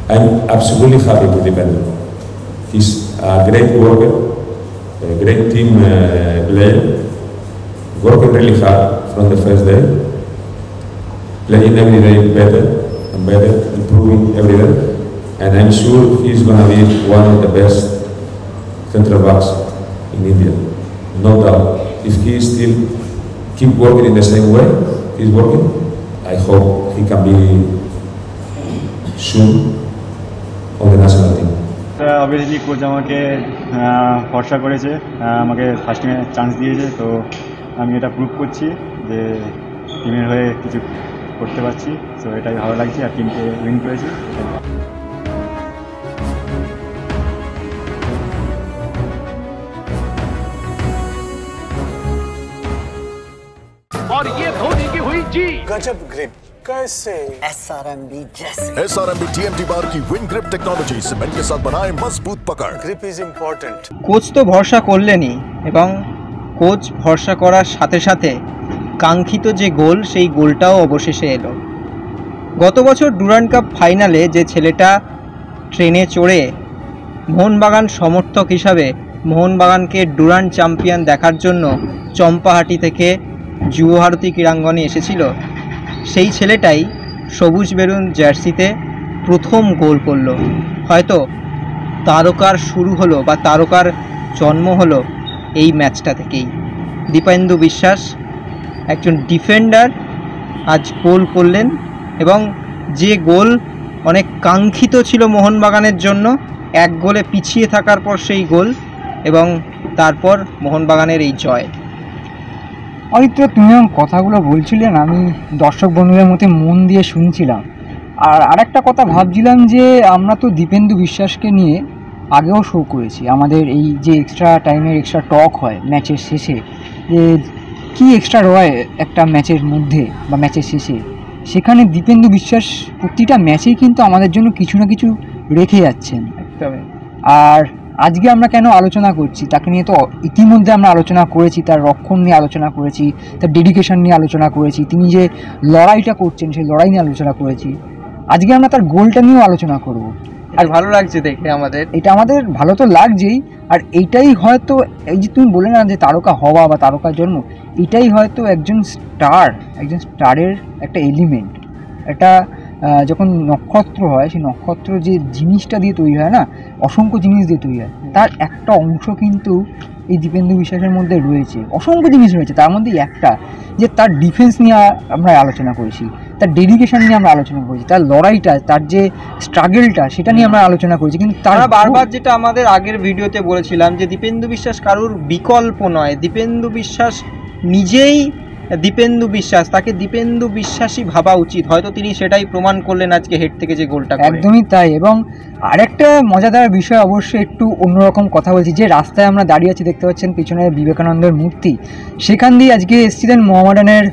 I'm absolutely happy with Dipendo. He's a great worker, a great team player, working really hard from the first day, playing every day better and better, improving every day. And I'm sure he's going to be one of the best central backs in India. No doubt. If he still keep working in the same way he's working, I hope he can be soon on the national team. Obviously coach আমাকে ভরসা করেছে, আমাকে first টিমে chance দিয়েছে, তো আমি এটা prove করছি যে টিমের হয়ে কিছু করতে পারছি। সো এটাই ভালো লাগছে আর টিমকে উইন করেছি। और ये धोनी की हुई जी गजब ग्रिप कैसे SRMB जैसे SRMB TMT बार की विन ग्रिप टेक्नोलॉजी सीमेंट के साथ बनाए मजबूत पकड़। Grip is important. কোচ তো ভরসা করলেনই এবং কোচ ভরসা করার সাথে সাথে কাঙ্ক্ষিত যে গোল সেই গোলটাও অবশেষে এলো। গত বছর ডুরান্ড কাপ ফাইনালে যে ছেলেটা ট্রেনে চড়ে মোহনবাগান সমর্থক হিসাবে মোহনবাগানকে ডুরান্ড চ্যাম্পিয়ন দেখার জন্য চম্পাহাটি থেকে যুবভারতী ক্রীড়াঙ্গনে এসেছিল, সেই ছেলেটাই সবুজ বেরুন জার্সিতে প্রথম গোল করলো। হয়তো তারকার শুরু হলো বা তারকার জন্ম হলো এই ম্যাচটা থেকেই। দীপেন্দু বিশ্বাস একজন ডিফেন্ডার আজ গোল করলেন এবং যে গোল অনেক কাঙ্ক্ষিত ছিল মোহনবাগানের জন্য, এক গোলে পিছিয়ে থাকার পর সেই গোল এবং তারপর মোহনবাগানের এই জয়। অরিত্র, তুমি যখন কথাগুলো বলছিলেন আমি দর্শক বন্ধুদের মধ্যে মন দিয়ে শুনছিলাম। আর আরেকটা কথা ভাবছিলাম যে আমরা তো দীপেন্দু বিশ্বাসকে নিয়ে আগেও শো করেছি। আমাদের এই যে এক্সট্রা টাইমের এক্সট্রা টক হয় ম্যাচের শেষে, যে কী এক্সট্রা রয় একটা ম্যাচের মধ্যে বা ম্যাচের শেষে, সেখানে দীপেন্দু বিশ্বাস প্রতিটা ম্যাচেই কিন্তু আমাদের জন্য কিছু না কিছু রেখে যাচ্ছেন। একদমই। আর আজকে আমরা কেন আলোচনা করছি তাকে নিয়ে তো ইতিমধ্যে আমরা আলোচনা করেছি, তার রক্ষণ নিয়ে আলোচনা করেছি, তার ডেডিকেশন নিয়ে আলোচনা করেছি, তিনি যে লড়াইটা করছেন সেই লড়াই নিয়ে আলোচনা করেছি। আজকে আমরা তার গোলটা নিয়েও আলোচনা করব। আর ভালো লাগছে দেখে আমাদের, এটা আমাদের ভালো তো লাগছেই। আর এইটাই হয়তো এই যে তুমি বলে না যে তারকা হওয়া বা তারকার জন্ম, এটাই হয়তো একজন স্টারের একটা এলিমেন্ট। এটা যখন নক্ষত্র হয়, সেই নক্ষত্র যে জিনিসটা দিয়ে তৈরি হয় না, অসংখ্য জিনিস দিয়ে তৈরি হয়, তার একটা অংশ কিন্তু এই দীপেন্দু বিশ্বাসের মধ্যে রয়েছে। অসংখ্য জিনিস রয়েছে, তার মধ্যে একটা যে তার ডিফেন্স নিয়ে আমরা আলোচনা করেছি, তার ডেডিকেশন নিয়ে আমরা আলোচনা করেছি, তার লড়াইটা, তার যে স্ট্রাগলটা সেটা নিয়ে আমরা আলোচনা করেছি। কিন্তু তারা বারবার যেটা আমাদের আগের ভিডিওতে বলেছিলাম যে দীপেন্দু বিশ্বাস কারুর বিকল্প নয়, দীপেন্দু বিশ্বাস নিজেই দীপেন্দু বিশ্বাস, তাকে দীপেন্দু বিশ্বাসই ভাবা উচিত। হয়তো তিনি সেটাই প্রমাণ করলেন আজকে হেড থেকে যে গোলটা। একদমই তাই। এবং আরেকটা মজাদার বিষয়, অবশ্যই একটু অন্যরকম কথা বলছি, যে রাস্তায় আমরা দাঁড়িয়ে আছি দেখতে পাচ্ছেন পিছনে বিবেকানন্দের মূর্তি, সেখান দিয়ে আজকে এসেছিলেন মোহামেডানের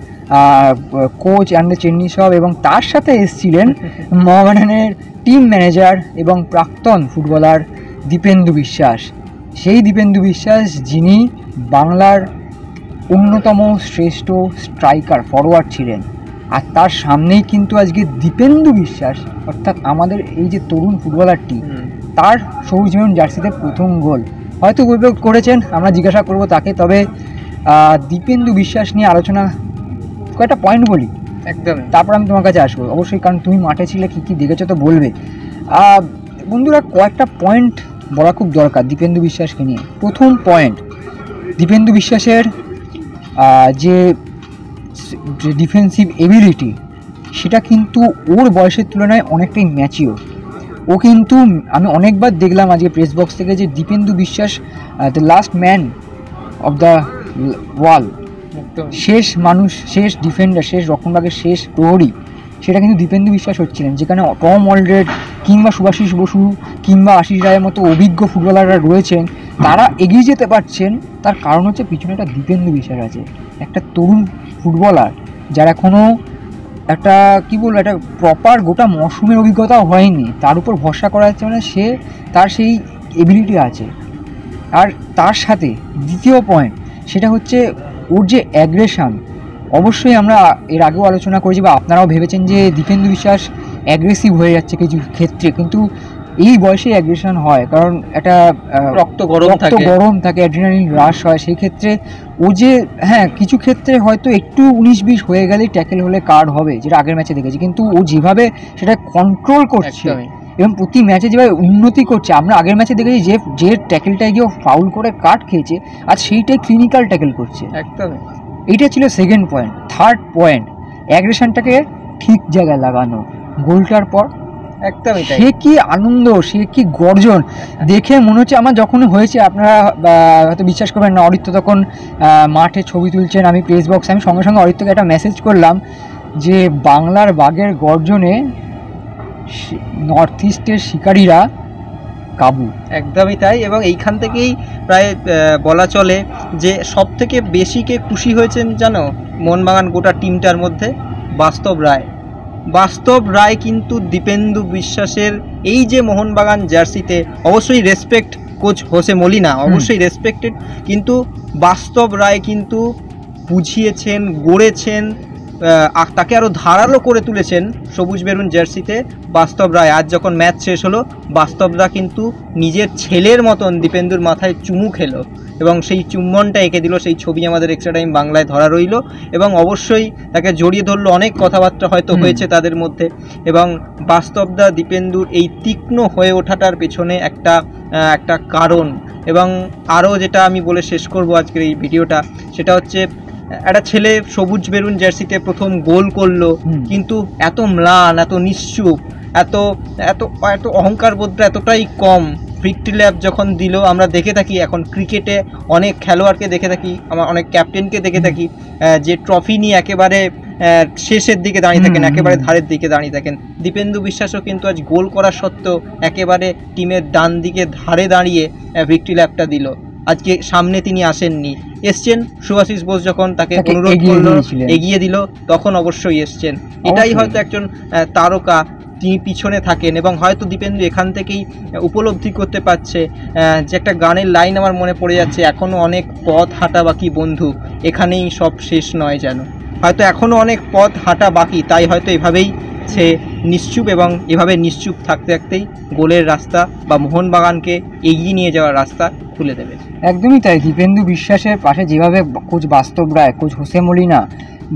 কোচ অ্যান্ডে চেন্নি সব, এবং তার সাথে এসেছিলেন মোহামেডানের টিম ম্যানেজার এবং প্রাক্তন ফুটবলার দীপেন্দু বিশ্বাস। সেই দীপেন্দু বিশ্বাস যিনি বাংলার অন্যতম শ্রেষ্ঠ স্ট্রাইকার ফরওয়ার্ড ছিলেন, আর তার সামনেই কিন্তু আজকে দীপেন্দু বিশ্বাস অর্থাৎ আমাদের এই যে তরুণ ফুটবলারটি, তার সবুজ মেরুন জার্সিতে প্রথম গোল হয়তো গোল করেছেন, আমরা জিজ্ঞাসা করব তাকে। তবে দীপেন্দু বিশ্বাস নিয়ে আলোচনা কয়েকটা পয়েন্ট বলি একদম, তারপর আমি তোমার কাছে আসবো অবশ্যই, কারণ তুমি মাঠে ছিলে, কী কী দেখেছো তো বলবে। বন্ধুরা, কয়েকটা পয়েন্ট বলা খুব দরকার দীপেন্দু বিশ্বাসকে নিয়ে। প্রথম পয়েন্ট, দীপেন্দু বিশ্বাসের যে ডিফেন্সিভ এবিলিটি, সেটা কিন্তু ওর বয়সের তুলনায় অনেকটাই ম্যাচিওর। ও কিন্তু আমি অনেকবার দেখলাম আজকে প্রেস বক্স থেকে যে Dipendu Biswas the last man of the wall, শেষ মানুষ, শেষ ডিফেন্ডার, শেষ রক্ষণভাগের শেষ প্রহরী, সেটা কিন্তু দীপেন্দু বিশ্বাস হচ্ছিলেন। যেখানে টম অলরেড কিংবা সুভাশিস বসু কিংবা আশিস রায়ের মতো অভিজ্ঞ ফুটবলাররা রয়েছেন, তারা এগিয়ে যেতে পারছেন, তার কারণ হচ্ছে পিছনে একটা দীপেন্দু বিশ্বাস আছে, একটা তরুণ ফুটবলার যার এখনও একটা কী বলবো, একটা প্রপার গোটা মরশুমের অভিজ্ঞতাও হয়নি, তার উপর ভরসা করা যাচ্ছে, মানে সে তার সেই এবিলিটি আছে। আর তার সাথে দ্বিতীয় পয়েন্ট, সেটা হচ্ছে ওর যে অ্যাগ্রেশন। অবশ্যই আমরা এর আগেও আলোচনা করেছি বা আপনারাও ভেবেছেন যে দীপেন্দু বিশ্বাস অ্যাগ্রেসিভ হয়ে যাচ্ছে কিছু ক্ষেত্রে, কিন্তু এই বয়সে অ্যাগ্রেশন হয় কারণ একটা রক্ত গরম থাকে, অ্যাড্রিনালিন হ্রাস হয়। সেই ক্ষেত্রে ও যে হ্যাঁ কিছু ক্ষেত্রে হয়তো একটু 19-20 হয়ে গেলেই ট্যাকেল হলে কার্ড হবে, যেটা আগের ম্যাচে দেখেছি, কিন্তু ও যেভাবে সেটা কন্ট্রোল করছে এবং প্রতি ম্যাচে যেভাবে উন্নতি করছে, আমরা আগের ম্যাচে দেখেছি যে ট্যাকেলটায় গিয়ে ফাউল করে কার্ড খেয়েছে আর সেইটাই ক্লিনিক্যাল ট্যাকেল করছে। একদমই এইটা ছিল সেকেন্ড পয়েন্ট। থার্ড পয়েন্ট, অ্যাগ্রেশনটাকে ঠিক জায়গায় লাগানো। গোলটার পর একদমই তাই, সে কি আনন্দ, সে কি গর্জন দেখে মনে হচ্ছে আমার যখন হয়েছে, আপনারা হয়তো বিশ্বাস করবেন না, অরিত্য তখন মাঠে ছবি তুলছেন, আমি প্রেস বক্সে, আমি সঙ্গে সঙ্গে অরিত্যকে একটা মেসেজ করলাম যে বাংলার বাঘের গর্জনে নর্থ ইস্টের শিকারীরা কাবু। একদমই তাই। এবং এইখান থেকেই প্রায় বলা চলে যে সব থেকে বেশি কে খুশি হয়েছেন জানো মোহনবাগান গোটা টিমটার মধ্যে? বাস্তব রায় কিন্তু দীপেন্দু বিশ্বাসের এই যে মোহনবাগান জার্সিতে, অবশ্যই রেসপেক্ট কোচ হোসে মলিনা, অবশ্যই রেসপেক্টেড, কিন্তু বাস্তব রায় কিন্তু বুঝিয়েছেন, গড়েছেন, তাকে আরও ধারালো করে তুলেছেন সবুজ বেরুন জার্সিতে বাস্তব রায়। আজ যখন ম্যাচ শেষ হলো, বাস্তবরা কিন্তু নিজের ছেলের মতন দীপেন্দুর মাথায় চুমু খেলো এবং সেই চুম্বনটা এঁকে দিল। সেই ছবি আমাদের এক্সট্রা টাইম বাংলায় ধরা রইল এবং অবশ্যই তাকে জড়িয়ে ধরলো, অনেক কথাবার্তা হয়তো হয়েছে তাদের মধ্যে। এবং বাস্তবদা দীপেন্দুর এই তীক্ষ্ণ হয়ে ওঠাটার পেছনে একটা কারণ। এবং আরও যেটা আমি বলে শেষ করব আজকের এই ভিডিওটা, সেটা হচ্ছে একটা ছেলে সবুজ বেরুন জার্সিতে প্রথম গোল করলো, কিন্তু এত ম্লান, এত নিশ্চুপ, এত এত এত অহংকার বোধটা এতটাই কম। ভিক্টরি ল্যাব যখন দিল, আমরা দেখে থাকি এখন ক্রিকেটে অনেক খেলোয়াড়কে দেখে থাকি, আমার অনেক ক্যাপ্টেনকে দেখে থাকি যে ট্রফি নিয়ে একেবারে শেষের দিকে দাঁড়িয়ে থাকেন, একেবারে ধারের দিকে দাঁড়িয়ে থাকেন। দীপেন্দু বিশ্বাসও কিন্তু আজ গোল করা সত্ত্বেও একেবারে টিমের ডান দিকে ধারে দাঁড়িয়ে ভিক্টরি ল্যাবটা দিল। আজকে সামনে তিনি আসেননি, এসছেন শুভাশিস বোস যখন তাকে অনুরোধ করলো, এগিয়ে দিল, তখন অবশ্যই এসছেন। এটাই হয়তো একজন তারকা, তিনি পিছনে থাকেন। এবং হয়তো দীপেন্দু এখান থেকেই উপলব্ধি করতে পারছে যে একটা গানের লাইন আমার মনে পড়ে যাচ্ছে, এখনও অনেক পথ হাঁটা বাকি বন্ধু, এখানেই সব শেষ নয় যেন। হয়তো এখনও অনেক পথ হাঁটা বাকি, তাই হয়তো এভাবেই সে নিশ্চুপ, এবং এভাবে নিশ্চুপ থাকতে থাকতেই গোলের রাস্তা বা মোহনবাগানকে এগিয়ে নিয়ে যাওয়ার রাস্তা খুলে দেবে। একদমই তাই। দীপেন্দু বিশ্বাসের পাশে যেভাবে কোচ বাস্তব রায়, কোচ হোসে মলিনা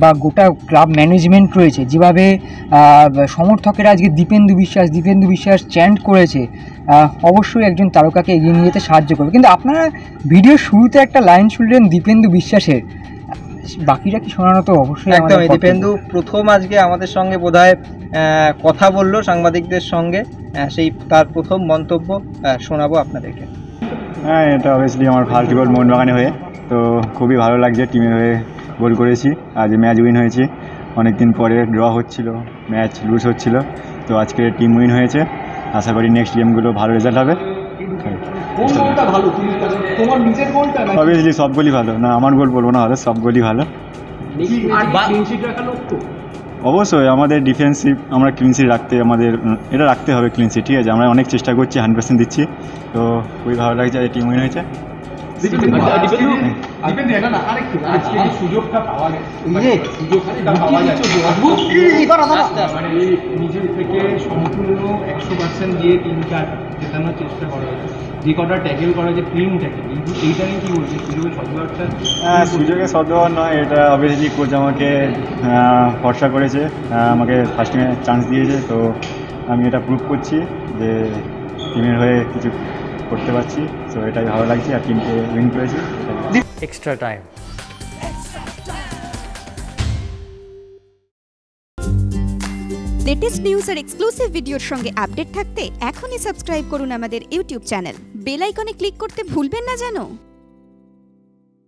বা গোটা ক্লাব ম্যানেজমেন্ট রয়েছে, যেভাবে সমর্থকেরা আজকে দীপেন্দু বিশ্বাস চ্যান্ট করেছে, অবশ্যই একজন তারকাকে এগিয়ে নিয়ে যেতে সাহায্য করবে। কিন্তু আপনারা ভিডিওর শুরুতে একটা লাইন শুনলেন দীপেন্দু বিশ্বাসের, বাকিটা কি শোনানো তো অবশ্যই একদমই। দীপেন্দু প্রথম আজকে আমাদের সঙ্গে বোধহয় কথা বললো সাংবাদিকদের সঙ্গে, সেই তার প্রথম মন্তব্য শোনাবো আপনাদেরকে। হ্যাঁ, এটা অবভিয়াসলি আমার ফার্স্ট গোল মোহনবাগানে হয়ে, তো খুবই ভালো লাগছে। টিমের হয়ে গোল করেছি, আজ ম্যাচ উইন হয়েছি। অনেক দিন পরে ড্র হচ্ছিল, ম্যাচ লুজ হচ্ছিল, তো আজকে টিম উইন হয়েছে। আশা করি নেক্সট গেমগুলো ভালো রেজাল্ট হবে। অবভিয়াসলি সব গোলই ভালো, না আমার গোল বলবো না, হলে সব গোলই ভালো। অবশ্যই আমাদের ডিফেন্সিভ, আমরা ক্লিনশিট রাখতে হবে ক্লিনশিট, ঠিক আছে। আমরা অনেক চেষ্টা করছি, 100% দিচ্ছি, তো খুবই ভালো লাগছে যে টিম উইন হয়েছে। নিজের থেকে সম্পূর্ণ 100% দিয়ে টিমটা জেতানোর চেষ্টা করা হয়েছে, যে কটা ট্যাকেল করা হয়েছে ক্লিন ট্যাকেল, কিন্তু এইটা নিয়ে কী বলছে সুযোগের সদ্ব্যবহারটা? সুযোগের সদ্ব্যবহার নয়, এটা অবভিয়াসলি কোচ আমাকে ভরসা করেছে, আমাকে ফার্স্ট টাইমে চান্স দিয়েছে, তো আমি এটা প্রুভ করছি যে টিমের হয়ে কিছু করতে পারছি, তো এটাই ভালো লাগছে। আর টিমকে উইন করেছি। Extra time. লেটেস্ট নিউজ আর এক্সক্লুসিভ ভিডিওর সঙ্গে আপডেট থাকতে এখনই সাবস্ক্রাইব করুন আমাদের ইউটিউব চ্যানেল। বেল আইকনে ক্লিক করতে ভুলবেন না যেন।